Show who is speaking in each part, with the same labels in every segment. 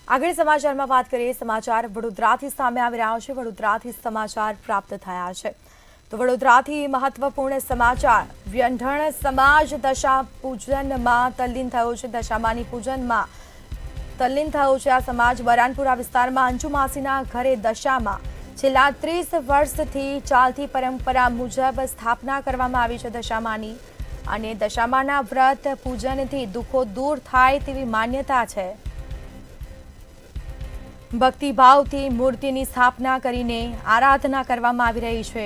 Speaker 1: આગળ સમાચારમાં વાત કરીએ। સમાચાર વડોદરાથી સામે આવી રહ્યા છે। વડોદરાથી સમાચાર પ્રાપ્ત થયા છે તો વડોદરાથી મહત્વપૂર્ણ સમાચાર। વ્યંઢણ સમાજ દશા પૂજનમાં તલ્લીન થયો છે। દશામાની પૂજનમાં તલ્લીન થયો છે આ સમાજ। બરાનપુરા વિસ્તારમાં અંજુ માસીના ઘરે દશામાં છેલ્લા 30 વર્ષથી ચાલતી પરંપરા મુજબ સ્થાપના કરવામાં આવી છે દશામાની, અને દશામાના વ્રત પૂજનથી દુઃખો દૂર થાય તેવી માન્યતા છે। ભક્તિભાવથી મૂર્તિની સ્થાપના કરીને આરાધના કરવામાં આવી રહી છે।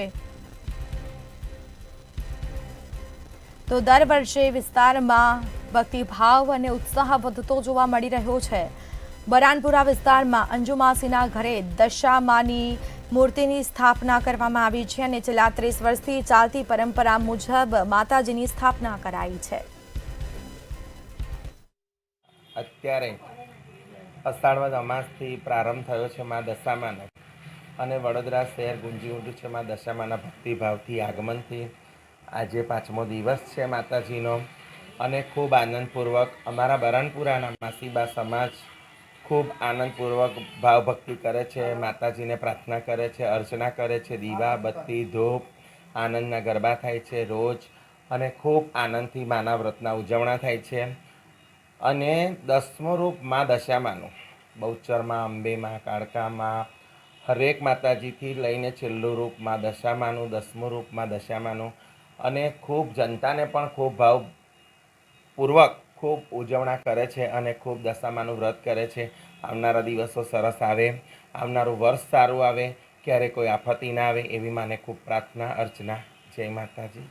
Speaker 1: તો દર વર્ષે વિસ્તારમાં ભક્તિભાવ અને ઉત્સાહ વધતો જોવા મળી રહ્યો છે। બરાનપુરા વિસ્તારમાં અંજુ માસીના ઘરે દશામાની મૂર્તિની સ્થાપના કરવામાં આવી છે અને છેલ્લા 30 વર્ષથી ચાલતી પરંપરા મુજબ માતાજીની સ્થાપના કરાઈ છે।
Speaker 2: અત્યારે અષાઢ અમાસથી પ્રારંભ થયો છે મા દશામાનો, અને વડોદરા શહેર ગુંજી ઉઠ્યું છે મા દશામાના ભક્તિભાવથી આગમનથી। આજે 5મો દિવસ છે માતાજીનો, અને ખૂબ આનંદપૂર્વક અમારા બરાનપુરાના માસીબા સમાજ ખૂબ આનંદપૂર્વક ભાવભક્તિ કરે છે, માતાજીને પ્રાર્થના કરે છે, અર્ચના કરે છે, દીવા બત્તી ધૂપ આનંદના ગરબા થાય છે રોજ, અને ખૂબ આનંદથી માના વ્રતના ઉજવણા થાય છે। અને 10મું રૂપ મા દશામાનું બહુચરમાં, અંબેમાં, કાળકામાં, હરેક માતાજીથી લઈને છેલ્લું રૂપ મા દશામાનું, 10મું રૂપ મા દશામાનું, અને ખૂબ જનતાને પણ ખૂબ ભાવપૂર્વક ખૂબ ઉજવણા કરે છે અને ખૂબ દશામાનું વ્રત કરે છે। આવનારા દિવસો સરસ આવે, આવનારું વર્ષ સારું આવે, ક્યારે કોઈ આફતી ના આવે એવી માને ખૂબ પ્રાર્થના અર્ચના। જય માતાજી।